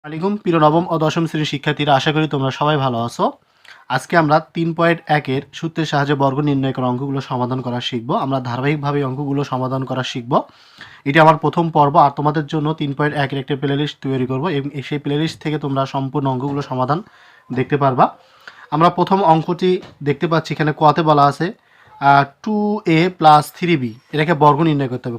আলাইকুম প্রিয় নবম ও দশম শ্রেণীর শিক্ষার্থীরা, আশা করি তোমরা সবাই ভালো আছো। আজকে আমরা 3.1-এর সূত্রের সাহায্যে বর্গ নির্ণয় করা অঙ্কগুলো সমাধান করা শিখব। আমরা ধারাবাহিকভাবে অঙ্কগুলো সমাধান করা শিখব। এটি আমার প্রথম পর্ব, আর তোমাদের জন্য 3.1-এর একটা প্লেলিস্ট তৈরি করব এবং সেই প্লেলিস্ট থেকে তোমরা সম্পূর্ণ অঙ্কগুলো সমাধান দেখতে পারবা। আমরা প্রথম অঙ্কটি দেখতে পাচ্ছি, এখানে কতে বলা আছে 2a প্লাস 3b, এটাকে বর্গ নির্ণয় করতে হবে।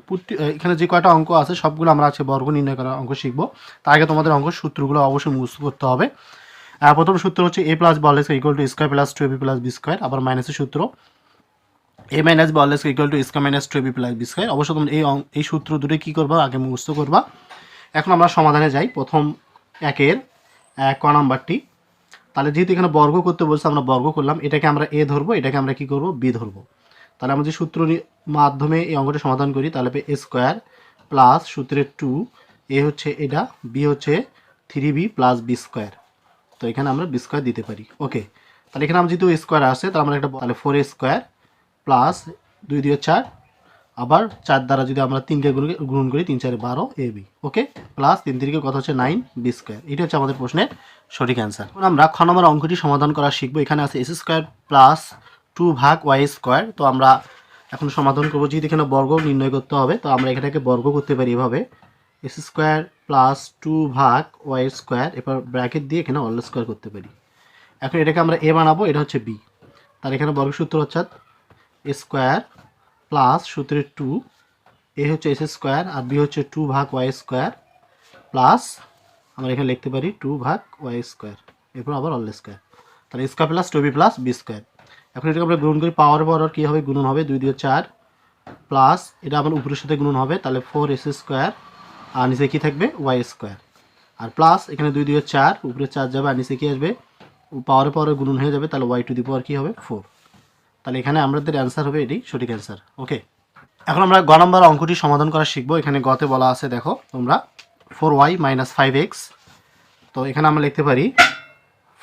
এখানে যে কয়টা অঙ্ক আছে সবগুলো আমরা আছে বর্গ নির্ণয় করার অঙ্ক শিখবো। তার আগে তোমাদের অঙ্ক সূত্রগুলো অবশ্যই মুখস্থ করতে হবে। প্রথম সূত্র হচ্ছে a প্লাস বল square equal to square plus 2ab plus b square. আবার মাইনাসের সূত্র a মাইনাস বল square equal to square minus 2ab plus b square. অবশ্যই তোমরা এই সূত্র দুটো কী করবা, আগে মুখস্থ করবা। এখন আমরা সমাধানে যাই। প্রথম একের ক নাম্বারটি, তাহলে যেহেতু এখানে বর্গ করতে বলছে আমরা বর্গ করলাম, এটাকে আমরা এ ধরবো, এটাকে আমরা কি করব, বি ধরবো। তাহলে আমরা যে সূত্র মাধ্যমে এই অঙ্কটা সমাধান করি, তাহলে এ স্কোয়ার প্লাস সূত্রের 2, এ হচ্ছে এটা, বি হচ্ছে 3b প্লাস বি স্কোয়ার। তো এখানে আমরা বি স্কোয়ার দিতে পারি। ওকে, তাহলে এখানে আমরা যেহেতু স্কোয়ার আসছে, তাহলে আমরা একটা, তাহলে 4a স্কোয়ার প্লাস 2 2 4, আবার 4 দ্বারা যদি আমরা 3কে গুণ করি, 3 4 12 ab। ওকে, প্লাস 3 3 কত হচ্ছে 9 বি স্কোয়ার। এটা হচ্ছে আমাদের প্রশ্নের সঠিক অ্যান্সার। এখন আমরা খ নম্বর অঙ্কটি সমাধান করা শিখবো। এখানে আছে এস স্কোয়ার প্লাস 2 ভাগ ওয়াই স্কোয়ার। তো আমরা এখন সমাধান করবো, যেহেতু এখানে বর্গ নির্ণয় করতে হবে, তো আমরা এখানটাকে বর্গ করতে পারি এভাবে, এস স্কোয়ার প্লাস 2 ভাগ ওয়াই স্কোয়ার, এবার ব্র্যাকেট দিয়ে এখানে অল স্কোয়ার করতে পারি। এখন এটাকে আমরা এ বানাবো, এটা হচ্ছে বি। তার এখানে বর্গসূত্র হচ্ছে স্কোয়ার প্লাস সূত্রের 2, এ হচ্ছে এস স্কোয়ার আর বি হচ্ছে 2 ভাগ ওয়াই স্কোয়ার, প্লাস আমরা এখানে লিখতে পারি 2 ভাগ ওয়াই স্কোয়ার, এরপর আবার অল স্কোয়ার। তাহলে square plus 2b plus b square. এখন এটাকে আমরা গুণ করি, পাওয়ার পর কী হবে, গুণন হবে, 2 2 4 প্লাস এটা আমার উপরের সাথে গুণন হবে, তাহলে 4s স্কোয়ার আর নিচে কী থাকবে, ওয়াই স্কোয়ার। আর প্লাস এখানে 2 2 4, উপরে 4 যাবে আর নিচে কী আসবে, পাওয়ারের পরে গুণন হয়ে যাবে, তাহলে ওয়াই টু দি পাওয়ার কী হবে, 4। তাহলে এখানে আমাদের অ্যান্সার হবে এটি সঠিক অ্যান্সার। ওকে, এখন আমরা গ নম্বর অঙ্কটি সমাধান করা শিখবো। এখানে গতে বলা আছে, দেখো তোমরা 4y মাইনাস 5x। তো এখানে আমরা লিখতে পারি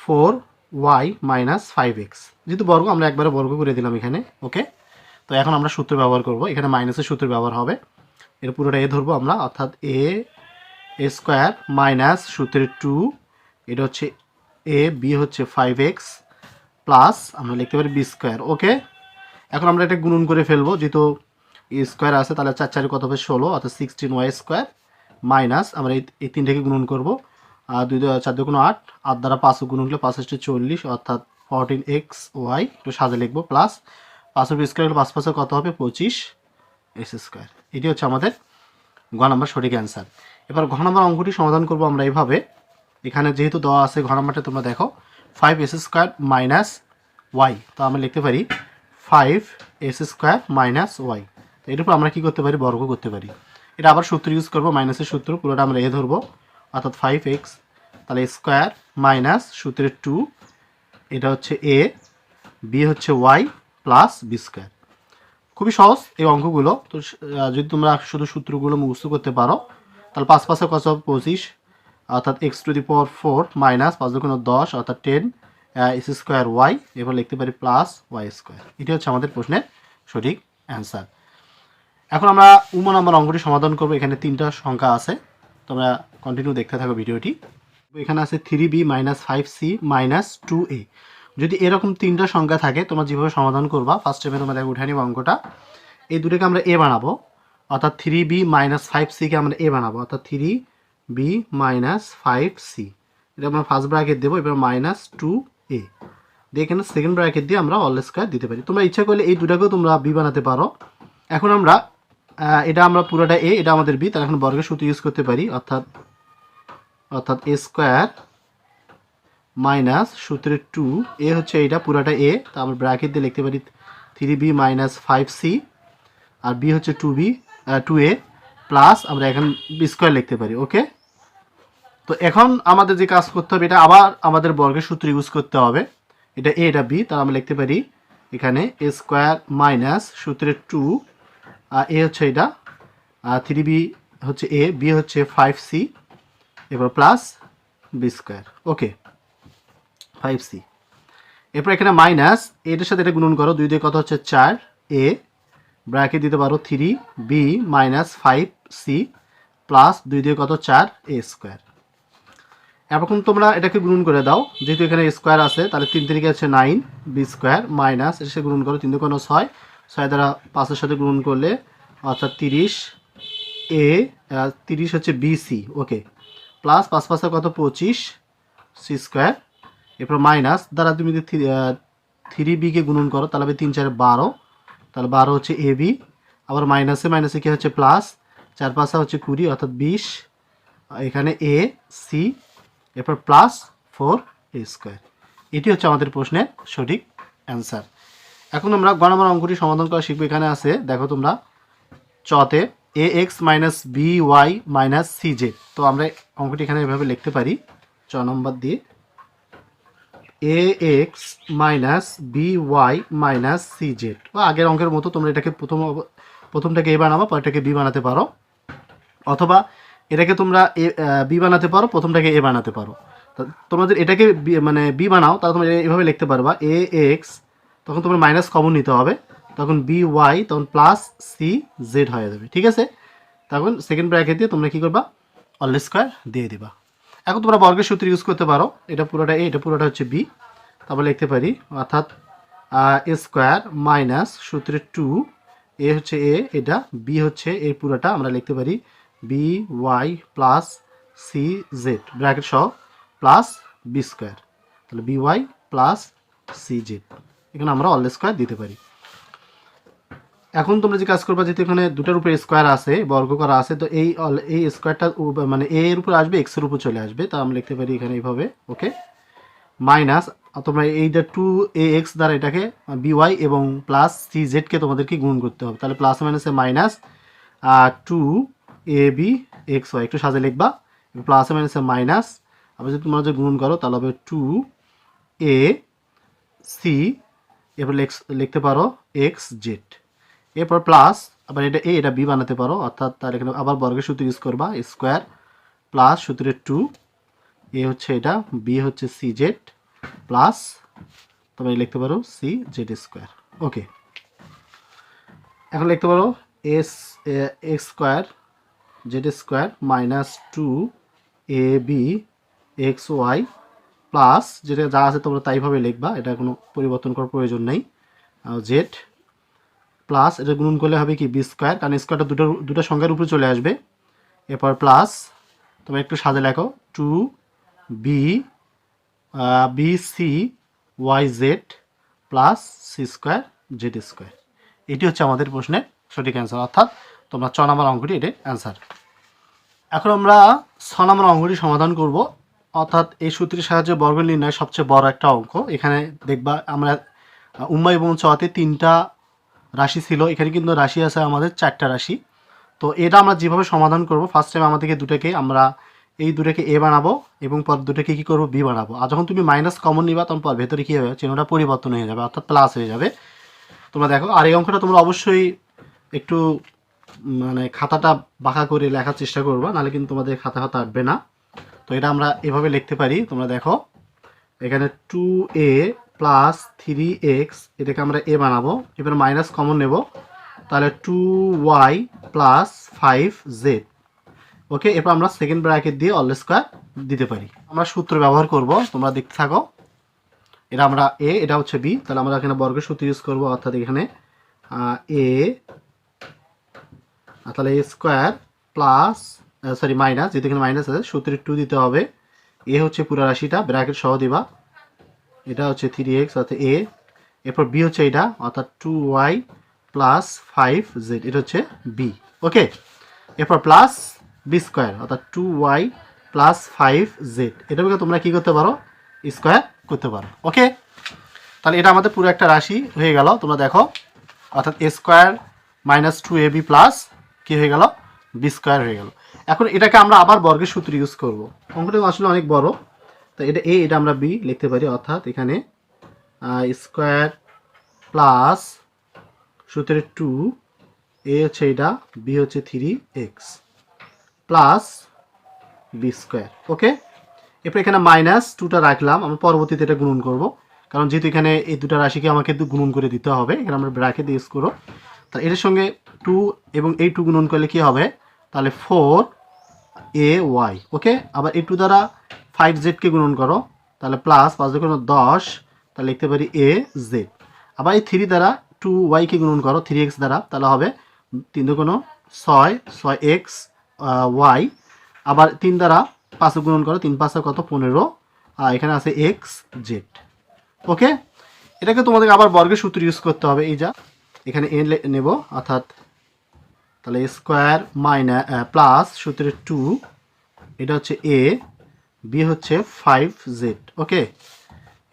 4y মাইনাস 5x, যেহেতু বর্গ আমরা একবারে বর্গ করে দিলাম এখানে। ওকে, তো এখন আমরা সূত্র ব্যবহার করব, এখানে মাইনাসের সূত্র ব্যবহার হবে। এর পুরোটা এ ধরবো আমরা, অর্থাৎ এ স্কোয়ার মাইনাস সূত্রের 2, এটা হচ্ছে এ, বি হচ্ছে 5x প্লাস আমরা লিখতে পারি বি স্কোয়ার। ওকে, এখন আমরা এটা গুণন করে ফেলবো, যেহেতু স্কোয়ার আছে, তাহলে 4 4 কত হবে 16, অর্থাৎ 16y স্কোয়ার মাইনাস আমরা এই তিনটাকে গুণন করবো, আর 2 4 2 8, 8 দ্বারা 5 গুণন করলে 5 × 40, অর্থাৎ 14xy, একটু সাজে লিখবো, প্লাস 5 স্কোয়ার 5 5 কত হবে 25s স্কোয়ার। এটি হচ্ছে আমাদের ঘ নম্বর সঠিক অ্যান্সার। এবার ঘ নম্বর অঙ্কটি সমাধান করবো আমরা এইভাবে। এখানে যেহেতু দেওয়া আছে ঘ নম্বরটা, তোমরা দেখো 5s স্কোয়ার মাইনাস ওয়াই, তো আমরা লিখতে পারি 5s স্কোয়ার মাইনাস ওয়াই। তো এর উপর আমরা কী করতে পারি, বর্গ করতে পারি। এটা আবার সূত্র ইউজ করবো, মাইনাসের সূত্র, পুরোটা আমরা এ ধরবো, অর্থাৎ 5x, তাহলে স্কোয়ার মাইনাস সূত্রের 2, এটা হচ্ছে এ, বি হচ্ছে ওয়াই প্লাস বি স্কোয়ার। খুবই সহজ এই অঙ্কগুলো। তো যদি তোমরা শুধু সূত্রগুলো মুখস্থ করতে পারো, তাহলে 5 5 কত 25, অর্থাৎ x to the power 4 minus 5 2 10, অর্থাৎ 10 এস স্কোয়ার ওয়াই, এরপর লিখতে পারি প্লাস ওয়াই স্কোয়ার। এটি হচ্ছে আমাদের প্রশ্নের সঠিক অ্যান্সার। এখন আমরা উম নম্বর অঙ্কটি সমাধান করবো। এখানে 3টা সংখ্যা আছে, তোমরা কন্টিনিউ দেখতে থাকো ভিডিওটি। এখানে আছে 3b minus 5c minus 2a। যদি এরকম 3টা সংখ্যা থাকে, তোমরা যেভাবে সমাধান করবা, ফার্স্ট টাইমে তোমরা উঠে নিব অঙ্কটা, এই দুটোকে আমরা এ বানাবো, অর্থাৎ 3b মাইনাস 5c-কে আমরা এ বানাবো, অর্থাৎ 3b মাইনাস 5c, এটা আমরা ফার্স্ট ব্র্যাকেট দেবো, এবার মাইনাস 2a দিয়ে এখানে সেকেন্ড ব্র্যাকেট দিয়ে আমরা অল স্কয়ার দিতে পারি। তোমরা ইচ্ছা করলে এই দুটাকেও তোমরা বি বানাতে পারো। এখন আমরা এটা আমরা পুরোটা এ, এটা আমাদের বি, তাহলে এখন বর্গের সূত্র ইউজ করতে পারি, অর্থাৎ এ স্কোয়ার মাইনাস সূত্রের 2, এ হচ্ছে এইটা পুরোটা এ, তা আমরা ব্র্যাকেট দিয়ে লিখতে পারি 3b মাইনাস 5c, আর বি হচ্ছে 2a প্লাস আমরা এখন বি স্কোয়ার লিখতে পারি। ওকে, তো এখন আমাদের যে কাজ করতে হবে, এটা আবার আমাদের বর্গের সূত্র ইউজ করতে হবে। এটা এ, এটা বি, তাহলে আমরা লিখতে পারি এখানে এ স্কোয়ার মাইনাস সূত্রের 2, এ হচ্ছে এটা, 3b হচ্ছে এ, বি হচ্ছে 5c, এবার প্লাস বি স্কোয়ার। ওকে, 5c, এরপর এখানে মাইনাস এটার সাথে এটা গুণন করো, 2 দিয়ে কত হচ্ছে 4a, ব্র্যাকেট দিতে পারো 3b মাইনাস 5c প্লাস 2 দিয়ে কত 4a স্কোয়ার। এখন তোমরা এটাকে গুণন করে দাও, যেহেতু এখানে স্কোয়ার আছে তাহলে 3 তিরিকে হচ্ছে 9 বি স্কোয়ার মাইনাস এসে গুণন করো 3 দুগুণ 6, 6 দ্বারা 5-এর সাথে গুণন করলে অর্থাৎ 30 এ 30 হচ্ছে বিসি, ওকে, প্লাস 5 5 কত 25 সি স্কোয়ার, এরপর মাইনাস দ্বারা তুমি যদি 3b-কে গুণন করো তাহলে হবে 3 4 12, তাহলে 12 হচ্ছে এ বি, আবার মাইনাসে মাইনাসে কী হচ্ছে প্লাস, 4 5 হচ্ছে 20 অর্থাৎ 20, এখানে এ সি, এরপর প্লাস 4 এ স্কোয়ার। এটি হচ্ছে আমাদের প্রশ্নের সঠিক অ্যান্সার। এখন আমরা গ নম্বর অঙ্কটি সমাধান করা শিখবো। এখানে আছে দেখো তোমরা চতে A X minus B Y minus C Z. তো আমরা অঙ্কটি এখানে এভাবে লিখতে পারি চ নম্বর দিয়ে A X minus B Y minus C Z. বা আগের অঙ্কের মতো তোমরা এটাকে প্রথমটাকে এ বানাবো, পরেরটাকে বি বানাতে পারো, অথবা এটাকে তোমরা বি বানাতে পারো, প্রথমটাকে এ বানাতে পারো। তোমাদের এটাকে মানে বি বানাও তাহলে তোমরা এভাবে লিখতে পারবা এ এক্স, তখন তোমার মাইনাস কমন নিতে হবে, তখন বি ওয়াই তখন প্লাস সি জেড হয়ে যাবে, ঠিক আছে। তখন সেকেন্ড ব্র্যাকেট দিয়ে তোমরা কী করবা অল স্কোয়ার দিয়ে দিবা। এখন তোমরা বর্গের সূত্র ইউজ করতে পারো, এটা পুরোটা এ, এটা পুরোটা হচ্ছে বি, তারপর লিখতে পারি অর্থাৎ এ স্কোয়ার মাইনাস সূত্রের 2, এ হচ্ছে এ, এটা বি হচ্ছে এর পুরোটা আমরা লিখতে পারি b y plus c z bracket সহ প্লাস বি স্কোয়ার, তাহলে b y plus c z, এখানে আমরা অল স্কোয়ার দিতে পারি। এখন তোমরা যে কাজ করবা, যেহেতু এখানে দুটার উপরে স্কোয়ার আছে, বর্গ করা আছে, তো এই স্কোয়ারটা মানে এ এর উপর আসবে, এক্সের উপর চলে আসবে, তা আমরা লিখতে পারি এখানে এইভাবে, ওকে, মাইনাস তোমরা এইটা 2ax দ্বারা এটাকে by এবং প্লাস সি জেডকে তোমাদেরকে গুণ করতে হবে, তাহলে প্লাস মাইনাসে মাইনাস 2ab xy একটু সাজে লিখবা, প্লাস মাইনাসে মাইনাস, আবার যদি তোমরা যে গুণ করো তাহলে হবে 2ac, এরপর লিখতে পারো এক্স জেড, এরপর প্লাস আবার এটা এ এটা বি বানাতে পারো, অর্থাৎ তার এখানে আবার বর্গের সূত্র ইউজ করবা স্কোয়ার প্লাস সূত্রের 2, এ হচ্ছে এটা, বি হচ্ছে সি জেড প্লাস তোমরা লিখতে পারো সি জেড স্কোয়ার, ওকে। এখন লিখতে পারো s x square z square minus 2ab x y plus যেটা যা আছে তোমরা তাইভাবে লিখবা, এটা কোনো পরিবর্তন করার প্রয়োজন নেই, জেড প্লাস এটা গুণন করলে হবে কি বি স্কোয়ার, কারণ স্কোয়ারটা দুটো সংখ্যার উপরে চলে আসবে, এরপর প্লাস তোমরা একটু সাজে লেখো 2b b c y z plus c square z square. এটি হচ্ছে আমাদের প্রশ্নের সঠিক অ্যান্সার, অর্থাৎ তোমরা 6 নম্বর অঙ্কটি এটার অ্যান্সার। এখন আমরা 6 নম্বর অঙ্কটি সমাধান করব, অর্থাৎ এই সূত্রের সাহায্যে বর্গ নির্ণয় সবচেয়ে বড় একটা অঙ্ক। এখানে দেখবা আমরা উম্মা এবং চতে 3টা রাশি ছিল, এখানে কিন্তু রাশি আছে আমাদের 4টা রাশি। তো এটা আমরা যেভাবে সমাধান করব, ফার্স্ট টাইম আমাদেরকে এই দুটাকে এ বানাবো এবং পর দুটাকে কী করবো বি বানাবো, আর যখন তুমি মাইনাস কমন নিবা তখন পর ভেতরে কী হবে চিহ্নটা পরিবর্তন হয়ে যাবে, অর্থাৎ প্লাস হয়ে যাবে। তোমরা দেখো, আর এই অঙ্কটা তোমরা অবশ্যই একটু মানে খাতাটা বাঁকা করে লেখার চেষ্টা করবা, নাহলে কিন্তু তোমাদের খাতা আঁটবে না। তো এটা আমরা এভাবে লিখতে পারি, তোমরা দেখো এখানে 2a প্লাস 3x এটাকে আমরা এ বানাবো, এবার মাইনাস কমন নেব, তাহলে 2y প্লাস 5z, ওকে। এরপর আমরা সেকেন্ড ব্র্যাকেট দিয়ে অল স্কোয়ার দিতে পারি। আমরা সূত্র ব্যবহার করব, তোমরা দেখতে থাকো। এটা আমরা এ, এটা হচ্ছে বি, তাহলে আমরা এখানে বর্গের সূত্র ইউজ করবো, অর্থাৎ এখানে এ, তাহলে এ স্কোয়ার প্লাস মাইনাস, যেহেতু এখানে মাইনাস আছে সূত্রের 2 দিতে হবে, এ হচ্ছে পুরো রাশিটা ব্র্যাকেট সহ দিবা, এটা হচ্ছে 3x অর্থাৎ এ, এরপর বি হচ্ছে এটা অর্থাৎ 2y প্লাস 5z, এটা হচ্ছে বি, ওকে। এরপর প্লাস বি স্কোয়ার অর্থাৎ 2y প্লাস 5z, এটাকে তোমরা কী করতে পারো স্কোয়ার করতে পারো, ওকে। তাহলে এটা আমাদের পুরো একটা রাশি হয়ে গেল, তোমরা দেখো, অর্থাৎ এ স্কোয়ার মাইনাস 2ab প্লাস কী হয়ে গেল বি স্কোয়ার হয়ে গেল। এখন এটাকে আমরা আবার বর্গের সূত্র ইউজ করবো, অঙ্কটা আসলে অনেক বড়, তো এটা এ, এটা আমরা বি লিখতে পারি, অর্থাৎ এখানে স্কোয়ার প্লাস সূত্রের 2, এ হচ্ছে এটা, বি হচ্ছে 3x প্লাস বি স্কোয়ার, ওকে। এরপর এখানে মাইনাস 2টা রাখলাম, আমরা পরবর্তীতে এটা গুণন করব, কারণ যেহেতু এখানে এই দুটো রাশিকে আমাকে গুণন করে দিতে হবে, এখানে আমরা ব্র্যাকেট ইউজ করো, তাহলে এটার সঙ্গে 2 এবং এই 2 গুণন করলে কী হবে, তাহলে 4ay, ওকে। আবার এই 2 দ্বারা 5z-কে গুণন করো, তাহলে প্লাস 5 দুগুণ 10, তাহলে লিখতে পারি a z। আবার এই 3 দ্বারা 2y-কে গুণন করো 3x দ্বারা, তাহলে হবে 3 দুগুণ 6, 6x y। আবার 3 দ্বারা 5 গুণন করো, 3 5 কত 15, আর এখানে আছে এক্স জেড। ওকে, এটাকে তোমাদেরকে আবার বর্গের সূত্র ইউজ করতে হবে। এই যা এখানে এ নেব, অর্থাৎ তাহলে স্কোয়ার মাইনাস প্লাস সূত্রের 2, এটা হচ্ছে এ, বি হচ্ছে 5z। ওকে,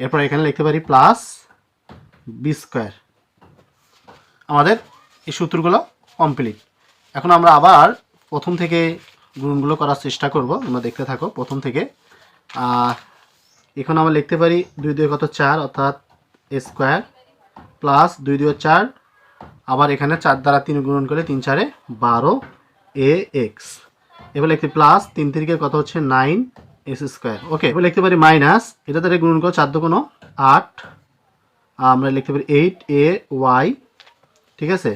এরপর এখানে লিখতে পারি প্লাস বি স্কোয়ার। আমাদের এই সূত্রগুলো কমপ্লিট। এখন আমরা আবার প্রথম থেকে গুণগুলো করার চেষ্টা করব, তোমরা দেখতে থাকো প্রথম থেকে। এখন আমরা লিখতে পারি 2 2 কত 4, অর্থাৎ এ স্কোয়ার প্লাস 2 2 4, আবার এখানে 4 দ্বারা 3 গুণন করে 3 4 12 এ এক্স। এবার লিখতে প্লাস 3 3 কত হচ্ছে 9 এস স্কোয়ার। ওকে, এবার লিখতে পারি মাইনাস, এটা দ্বারা গুণন করো 4 2 8, আমরা লিখতে পারি 8 এ ওয়াই। ঠিক আছে,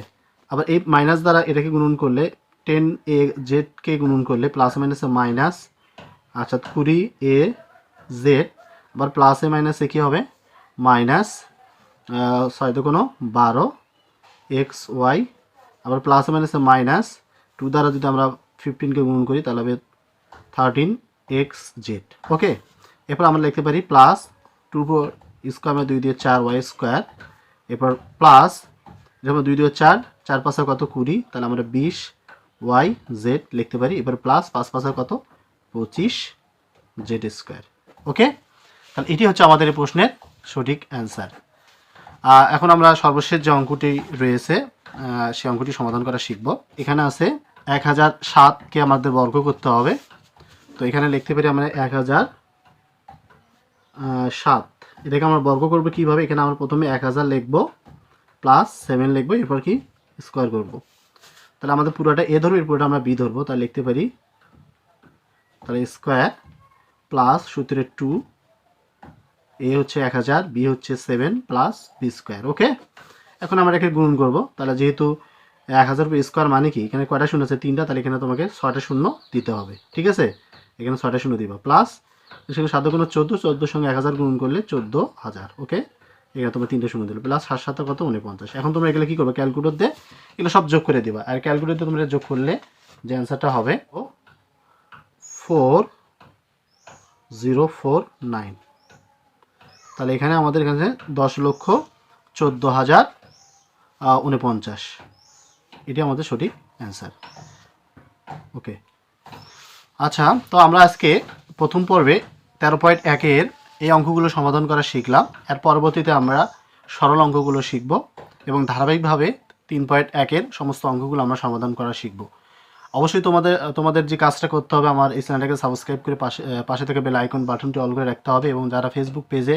আবার এই মাইনাস দ্বারা এটাকে গুণন করলে 10 এ জেডকে গুণন করলে প্লাস মাইনাসে মাইনাস, আচ্ছা 20 এ জেড। আবার প্লাসে মাইনাসে কী হবে মাইনাস 6 2 12 এক্স ওয়াই। আবার প্লাস মাইনাসে মাইনাস 2 দ্বারা যদি আমরা 15কে গুণন করি তাহলে হবে 13 এক্স জেড। ওকে, এরপর আমরা লিখতে পারি প্লাস 2 স্কোয়ার 2 দিয়ে 4 ওয়াই স্কোয়ার। এরপর প্লাস যেমন 2 দিয়ে 4, 4 5 কত 20, তাহলে আমরা 20 ওয়াই জেড লিখতে পারি। এবার প্লাস 5 5 কত 25 জেড স্কোয়ার। ওকে, তাহলে এটি হচ্ছে আমাদের এই প্রশ্নের সঠিক অ্যান্সার। এখন আমরা সর্বশেষ যে অঙ্কটি রয়েছে সেই অঙ্কটি সমাধান করা শিখব। এখানে আছে 1007কে আমাদের বর্গ করতে হবে। তো এখানে লিখতে পারি আমরা 1007, এটাকে আমরা বর্গ করবো কীভাবে? এখানে আমরা প্রথমে 1000 লিখব, প্লাস 7 লিখবো, এরপর কি স্কোয়ার করব। তাহলে আমাদের পুরোটা এ ধরবো, পুরোটা আমরা বি ধরবো। তাহলে লিখতে পারি তাহলে স্কোয়ার প্লাস সূত্রের 2, এ হচ্ছে 1000, বি হচ্ছে 7 প্লাস বি স্কোয়ার। ওকে, এখন আমরা এটাকে গুণ করব। তাহলে যেহেতু 1000 স্কোয়ার মানে কি, এখানে কয়টা শূন্য আছে 3টা, তাহলে এখানে তোমাকে 6টা শূন্য দিতে হবে। ঠিক আছে, এখানে 6টা শূন্য দিবা, প্লাস সেখানে 7 গুণ 14, 14 সঙ্গে 1000 গুণ করলে 14000। ওকে, এখানে তোমরা 3টা শূন্য দিলে, প্লাস 7 7 কত 49। এখন তোমরা এগুলো কী করবে, ক্যালকুলেটর দিয়ে এগুলো সব যোগ করে দিবা। আর ক্যালকুলেটর তোমরা যোগ করলে যে অ্যান্সারটা হবে 4049। তাহলে এখানে আমাদের এখানে 10,14,049, এটি আমাদের সঠিক অ্যান্সার। ওকে, আচ্ছা, তো আমরা আজকে প্রথম পর্বে 13.1-এর এই অঙ্কগুলো সমাধান করা শিখলাম। এর পরবর্তীতে আমরা সরল অঙ্কগুলো শিখব এবং ধারাবাহিকভাবে 3.1-এর সমস্ত অঙ্কগুলো আমরা সমাধান করা শিখব। অবশ্যই তোমাদের যে কাজটা করতে হবে, আমার এই চ্যানেলটাকে সাবস্ক্রাইব করে পাশে থেকে বেল আইকন বাটনটি অল করে রাখতে হবে। এবং যারা ফেসবুক পেজে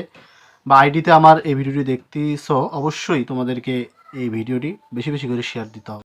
বা আইডিতে আমার এই ভিডিওটি দেখতেছো, অবশ্যই তোমাদেরকে এই ভিডিওটি বেশি বেশি করে শেয়ার দিতে হবে।